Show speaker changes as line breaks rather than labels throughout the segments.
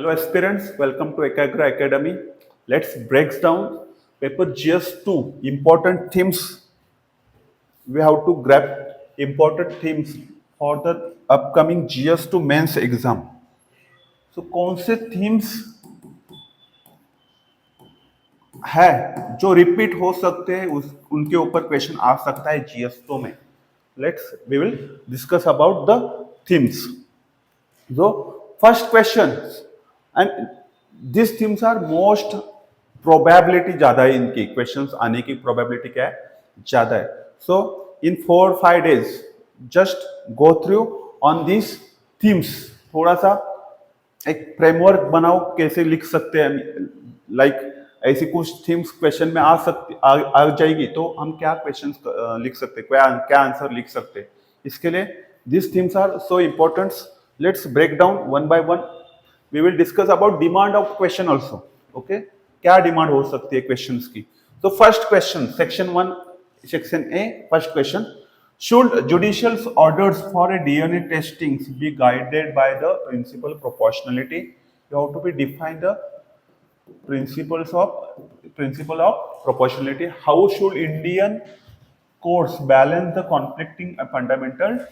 Hello aspirants, welcome to Ekagra Academy. Let's break down paper GS2 important themes. We have to grab important themes for the upcoming GS2 mains exam. So कौन से themes है जो repeat हो सकते हैं उनके ऊपर question आ सकता है GS2 में. Let's we will discuss about the themes. जो first question and this things are most probability ज्यादा है इनकी क्वेश्चंस आने की प्रोबेबिलिटी क्या है ज्यादा है. सो इन 4-5 days just go through on this themes. थोड़ा सा एक फ्रेमवर्क बनाओ कैसे लिख सकते हैं. लाइक ऐसी कुछ थीम्स क्वेश्चन में आ जाएगी तो हम क्या क्वेश्चन लिख सकते, क्या आंसर लिख सकते. इसके लिए this themes are so important. Let's break down one by one. We will discuss about demand of question also. Okay, क्या डिमांड हो सकती है क्वेश्चंस की. तो first question section 1 section A first question. Should judicial orders for a DNA testing be guided by the principle proportionality? You have to be define the principle of proportionality. How should Indian courts balance the conflicting fundamental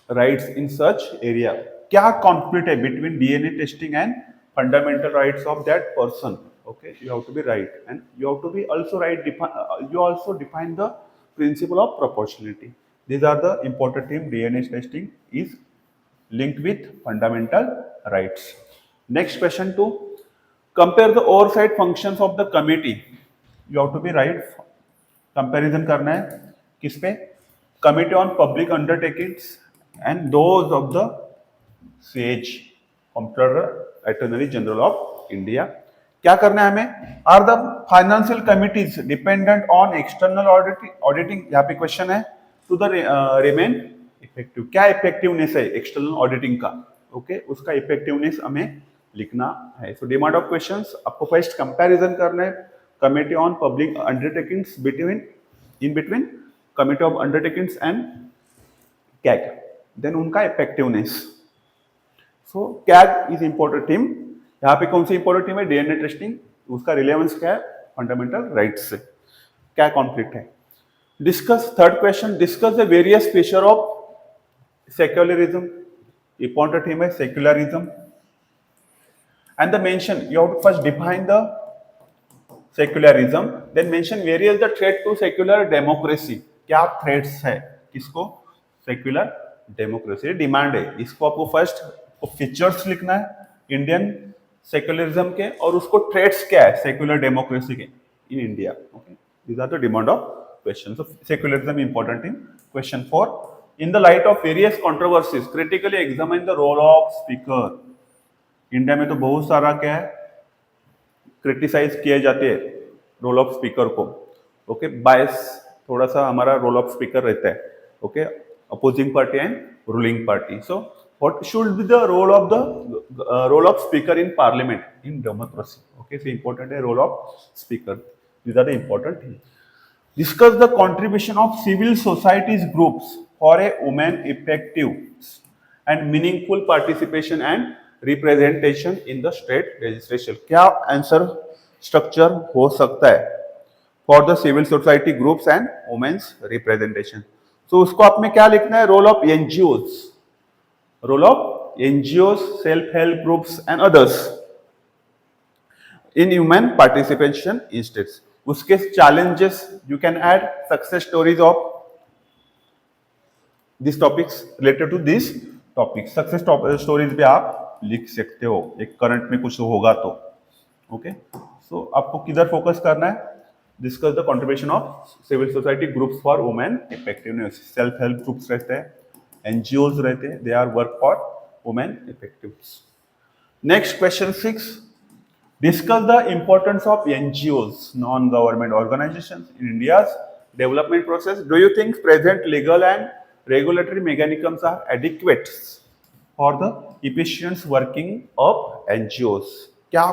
rights in such area? क्या conflict है between DNA testing and fundamental rights of that person? Okay, you have to be right, and you have to be also right. You also define the principle of proportionality. These are the important thing. DNA testing is linked with fundamental rights. Next question 2. Compare the oversight functions of the committee. You have to be right. Comparison करना है किस पे? Committee on Public Undertakings and those of the CAG, Comptroller Attorney General of India. क्या करना है हमें? Are the financial committees dependent on external auditing? यहाँ पे क्वेश्चन है. To the remain effective. क्या इफेक्टिवनेस है एक्सटर्नल ऑडिटिंग का? ओके, उसका इफेक्टिवनेस हमें लिखना है. सो डिमांड ऑफ क्वेश्चंस आपको फर्स्ट कंपैरिजन करना है committee on public undertakings in between committee of undertakings and CAG. Then उनका effectiveness. So CAG is important team. यहाँ पे कौन सी इंपॉर्टेंट टीम है? DNA testing. उसका रिलेवेंस क्या है? फंडामेंटल राइट्स से. क्या कॉन्फ्लिक्ट है? Discuss third question. Discuss the various feature of secularism. Important team है secularism. And the mention you have to first define the secularism, then mention various the threat to secular democracy. क्या threats है किसको? Secular democracy demand है. इसको आपको first features लिखना है Indian secularism के, और उसको थ्रेट्स क्या है सेक्युलर डेमोक्रेसी के in India. Okay, these are the demand of question. So secularism important in question 4. In the light of various controversies critically examine the role of speaker. India में तो बहुत सारा क्या है क्रिटिसाइज किए जाते हैं रोल ऑफ स्पीकर को. ओके, बायस थोड़ा सा हमारा रोल ऑफ स्पीकर रहता है. Okay, opposing party and ruling party. So what should be the role of speaker in parliament in democracy? Okay, so important है role of speaker. These are the important thing. Discuss the contribution of civil societies groups for a women effective and meaningful participation and representation in the state legislature. क्या answer structure हो सकता है for the civil society groups and women's representation? So उसको आप में क्या लिखना है? Role of NGOs. Role of NGOs, self help groups and others in human participation in states. उसके challenges you can add success stories of this topics related to this topic. Success stories भी आप लिख सकते हो एक current में कुछ होगा तो. ओके, सो आपको किधर फोकस करना है? Discuss the contribution of civil society groups for women effectiveness. Self help groups रहते हैं, एनजीओज रहते हैं, they are work for women effectives. Next question 6. Discuss the importance of NGOs non government organisations in India's development process. Do you think present legal and regulatory mechanisms are adequate for the efficient working of NGOs? क्या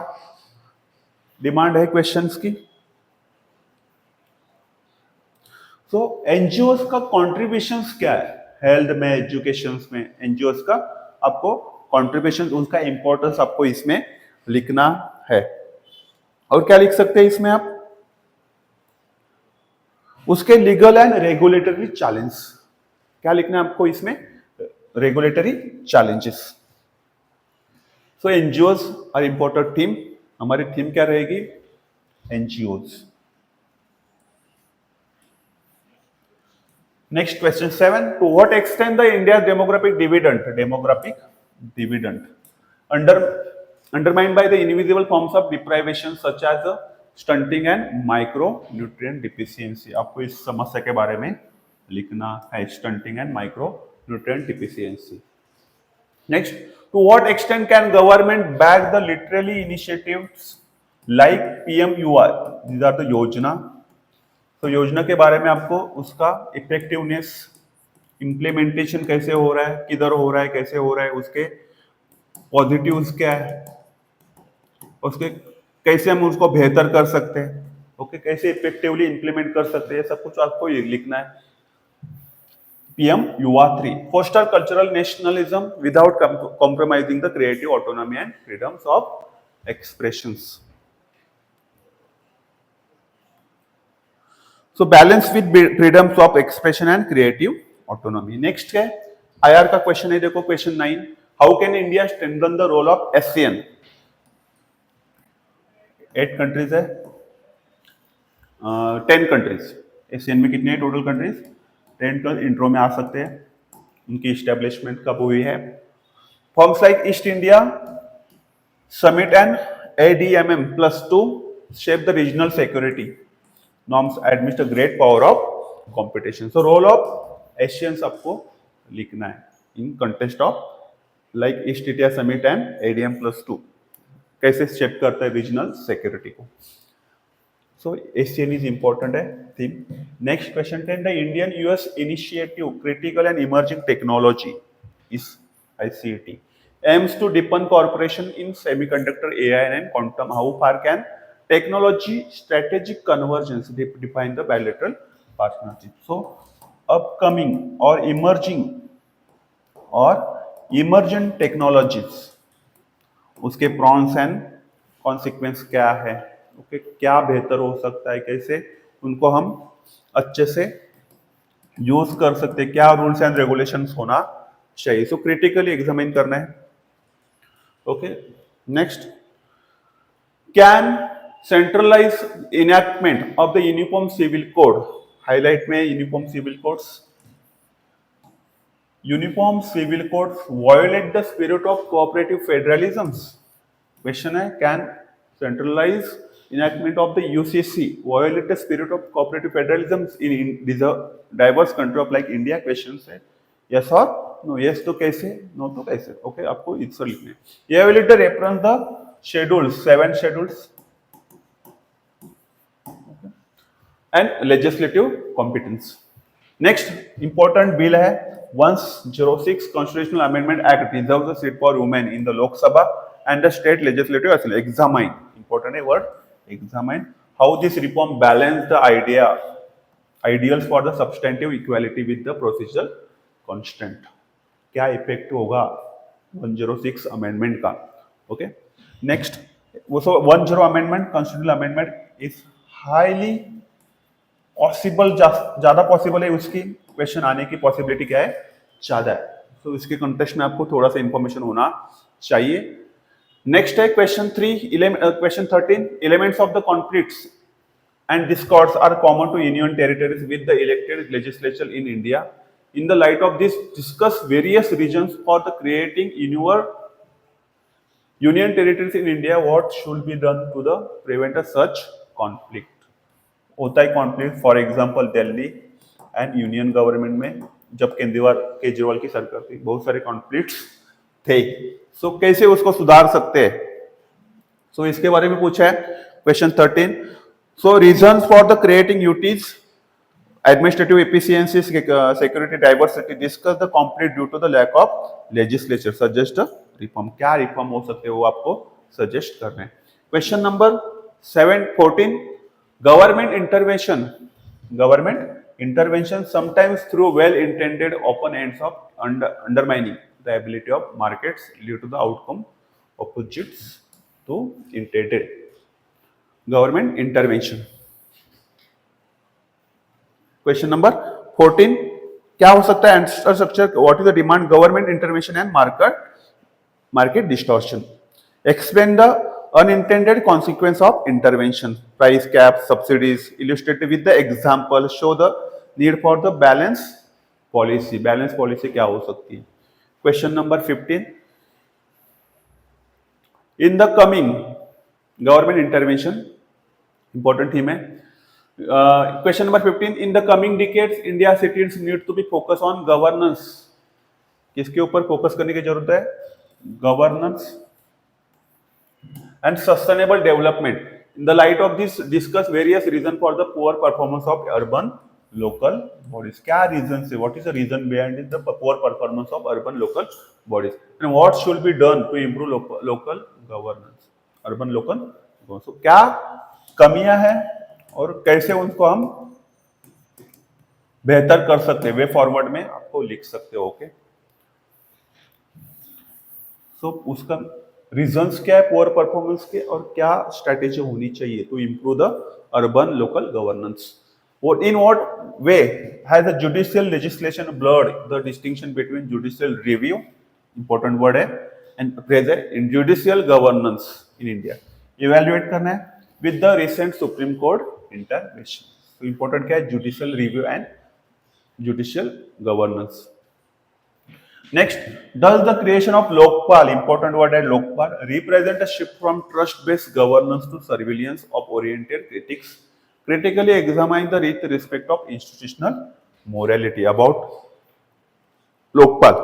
demand है questions की? तो NGOs का contributions क्या है health में, education में? NGOs का आपको कॉन्ट्रीब्यूशन, उनका इंपॉर्टेंस आपको इसमें लिखना है। और क्या लिख सकते हैं इसमें आप, उसके लीगल एंड रेगुलेटरी चैलेंज, क्या लिखना है आपको इसमें, regulatory challenges. So NGOs are important theme, हमारी थीम क्या रहेगी, NGOs. Next question 7, to what extent the India demographic dividend undermined by the invisible forms of deprivation such as stunting and micronutrient deficiency। आपको इस समस्या के बारे में लिखना है, stunting and micronutrient deficiency. Next, to what extent can government back the literally initiatives like PMUR, these are the yojana. तो योजना के बारे में आपको उसका इफेक्टिवनेस, इम्प्लीमेंटेशन कैसे हो रहा है, किधर हो रहा है, कैसे हो रहा है, उसके पॉजिटिव्स क्या है, उसके कैसे हम उसको बेहतर कर सकते हैं, ओके, कैसे इफेक्टिवली इंप्लीमेंट कर सकते हैं, सब कुछ आपको ये लिखना है। PM Yuva 3, foster cultural nationalism without compromising the creative autonomy and freedoms of expressions. So balance with freedoms of expression and creative autonomy. Next है आईआर का क्वेश्चन है, देखो question 9, how can India strengthen the role of ASEAN. 8 countries है, 10 countries, Asian में कितने हैं total countries, 10 का intro में आ सकते हैं, उनकी इस्टेब्लिशमेंट कब हुई है। Forms like East India summit and ADMM+2 shape the regional security norms administer great power of competition. So role of ASEAN's आपको लिखना है in contest of like East India summit and ADM+2 कैसे shape करता है regional security को। So ASEAN is important है theme. Next question 10, the Indian US initiative critical and emerging technology is ICT aims to deepen cooperation in semiconductor, AI and quantum. How far can technology strategic convergence define the bilateral partnership? So upcoming or emergent technologies, उसके prawns and consequence क्या है, okay, क्या बेहतर हो सकता है, कैसे उनको हम अच्छे से यूज कर सकते हैं, क्या रूल्स एंड रेगुलेशंस होना चाहिए। सो क्रिटिकली एग्जामिन करना है, okay. Next, can centralise enactment of the uniform civil code, highlight में uniform civil codes, uniform civil codes violate the spirit of cooperative federalisms. Question है, can centralise enactment of the UCC violate the spirit of cooperative federalism in diverse country of like India? Question है yes or no, yes तो कैसे, no तो कैसे, okay, आपको answer लिखना है। ये will it reference the schedules, 7 schedules and legislative competence। next important bill है 106 constitutional amendment act reserves the seat for women in the Lok Sabha and the state legislative assembly। examine, important है word, examine how this reform balance the ideals for the substantive equality with the procedural constant। क्या effect होगा 106 amendment का, okay. Next, वो 10 amendment constitutional amendment is highly possible, ज्यादा possible है, उसकी question आने की पॉसिबिलिटी क्या है, ज्यादा है। तो इसके कंटेक्स्ट में आपको थोड़ा सा इंफॉर्मेशन होना चाहिए। नेक्स्ट है question 13, elements of the conflicts and discords are common to union territories with the elected legislature in India. In the light of this discuss various reasons for the creating union territories in India, what should be done to the prevent such conflict. होता है conflict, for example Delhi and union government में जब केजरीवाल की सरकार थी, बहुत सारे conflicts थे। सो कैसे उसको सुधार सकते हैं, सो इसके बारे में पूछा है question 13। So reasons for the creating UTs, administrative efficiency, security, diversity, discuss the conflict due to the lack of legislature, suggest reform. क्या रिफॉर्म हो सकते हैं वो आपको सजेस्ट करना है। Question number 14, government intervention sometimes through well intended open ends of undermining the ability of markets lead to the outcome opposites to intended. Government intervention. Question number 14 क्या हो सकता है answer structure? What is the demand? Government intervention and market distortion. Explain the unintended consequence of intervention. Price caps, subsidies, illustrated with the example. Show the need for the balance policy. Balance policy क्या हो सकती है? Question number 15. In the coming government intervention, important theme है. Question number 15. In the coming decades, India cities need to be focused on governance. किसके ऊपर focus करने की जरूरत है? Governance and sustainable development. In the light of this, discuss various reasons for the poor performance of urban local bodies. क्या reasons है? What is the reason behind the poor performance of urban local bodies? And what should be done to improve local governance? Urban local. So क्या कमियां हैं और कैसे उनको हम बेहतर कर सकते हैं? वे फॉरवर्ड में आपको लिख सकते हो. ओके. सो उसका रीजंस क्या है पुअर परफॉर्मेंस के और क्या स्ट्रेटेजी होनी चाहिए to improve the urban local governance. In what way has the judicial legislation blurred the distinction between judicial review, important word है, and present in judicial governance in India? Evaluate करना है with the recent Supreme Court intervention. So important क्या है? Judicial review and judicial governance. Next, does the creation of Lokpal, important word है Lokpal, represent a shift from trust-based governance to surveillance-oriented critics? Critically examine the with respect of institutional morality about Lokpal.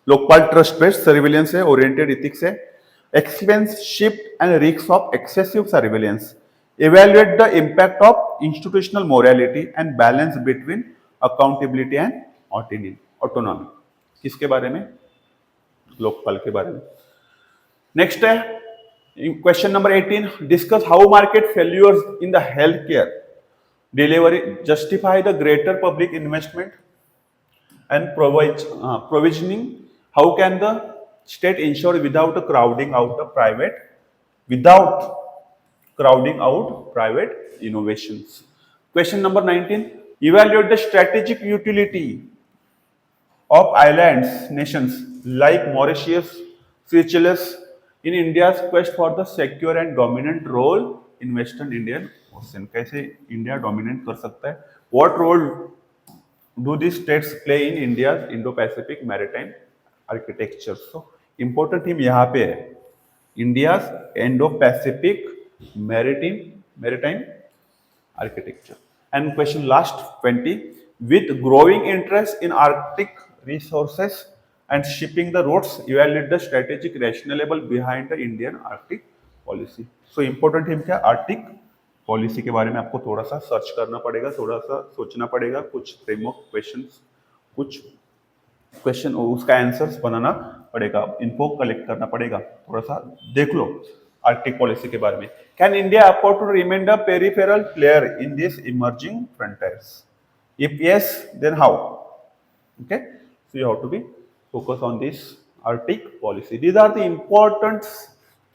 Lokpal trust-based surveillance है, oriented ethics है. Explains shift and risks of excessive surveillance. Evaluate the impact of institutional morality and balance between accountability and autonomy. किसके बारे में? लोकपाल के बारे में. Next है question number 18. Discuss how market failures in the health care delivery justify the greater public investment and provisioning. How can the state ensure without crowding out private innovations. Question number 19. Evaluate the strategic utility of islands nations like Mauritius, Seychelles in India's quest for the secure and dominant role in Western Indian Ocean. कैसे India dominate कर सकता है? What role do these states play in India's Indo-Pacific maritime architecture? So important theme यहाँ पे है India's Indo-Pacific maritime architecture. And question last 20. With growing interest in Arctic resources and shipping the routes, evaluate the strategic rationale behind the Indian Arctic policy. So important theme क्या? Arctic policy के बारे में आपको थोड़ा सा search करना पड़ेगा, थोड़ा सा सोचना पड़ेगा, कुछ फ्रेमवर्क क्वेश्चंस, कुछ क्वेश्चन उसका आंसर्स बनाना पड़ेगा, इन्फो कलेक्ट करना पड़ेगा, थोड़ा सा देख लो आर्टिक पॉलिसी के बारे में. Can India afford to remain the peripheral player in this emerging frontiers? If yes, then how? Okay, so you have to be focused on this Arctic policy. These are the important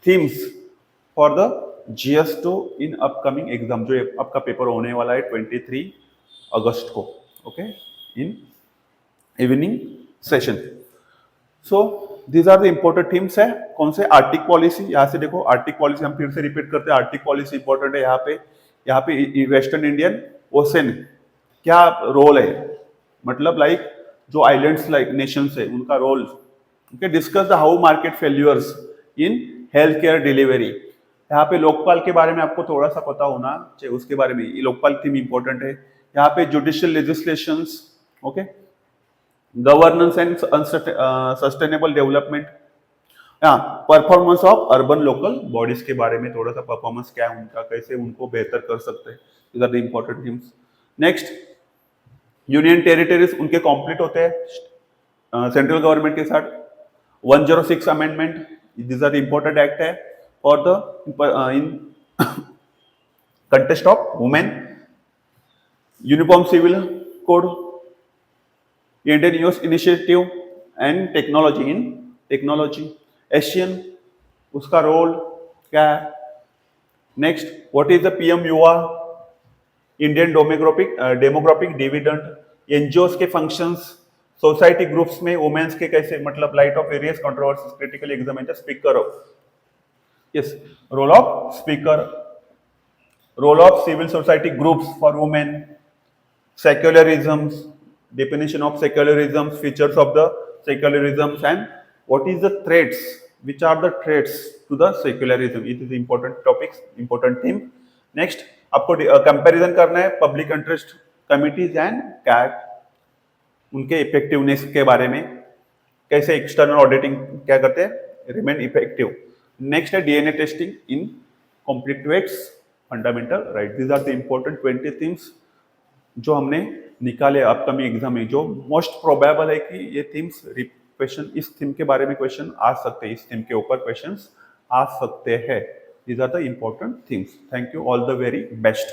themes for the GS2 in upcoming exam. जो आपका paper होने वाला है 23 अगस्त को. Okay, in evening session. So these are the important themes है. कौन से? Arctic policy. यहाँ से देखो आर्टिक पॉलिसी हम फिर से रिपीट करते हैं. आर्टिक पॉलिसी इंपॉर्टेंट है. यहाँ पे वेस्टर्न इंडियन ओशन क्या रोल है, मतलब लाइक जो आइलैंड्स लाइक नेशंस है उनका role. Okay. Discuss the how market failures in health care delivery. यहाँ पे लोकपाल के बारे में आपको थोड़ा सा पता होना चाहिए, उसके बारे में. ये लोकपाल थीम इंपॉर्टेंट है. यहाँ पे judicial legislations, okay, governance and sustainable development. Performance of urban local bodies के बारे में थोड़ा सा, परफॉर्मेंस क्या है उनका, कैसे उनको बेहतर कर सकते हैं. These are the important themes. Next, union territories उनके कंप्लीट होते हैं सेंट्रल गवर्नमेंट के साथ. 106 amendment, this are the important act है for the in contest of women. Uniform civil code, Indian US initiative and technology in technology, ASEAN उसका रोल क्या है। Next, what is the PM Yuva, Indian demographic dividend, NGOs के functions, society groups में women's के कैसे, मतलब light of various controversies critically examine the speaker of, yes, role of speaker, role of civil society groups for women, secularisms, definition of secularism, features of the secularisms, and what is the threats, which are the threats to the secularism. It is important topics, important theme. Next, आपको comparison करना है public interest committees and CAT, उनके effectiveness के बारे में, कैसे external auditing क्या करते हैं, रिमेन इफेक्टिव। नेक्स्ट है DNA testing in complete fundamental right. These are the important 20 themes जो हमने निकाले अपकमिंग एग्जाम में, जो मोस्ट प्रोबेबल है कि ये थीम्स क्वेश्चन, इस थीम के बारे में क्वेश्चन आ सकते हैं, इस थीम के ऊपर क्वेश्चंस आ सकते हैं। These are the important themes. Thank you, all the very best.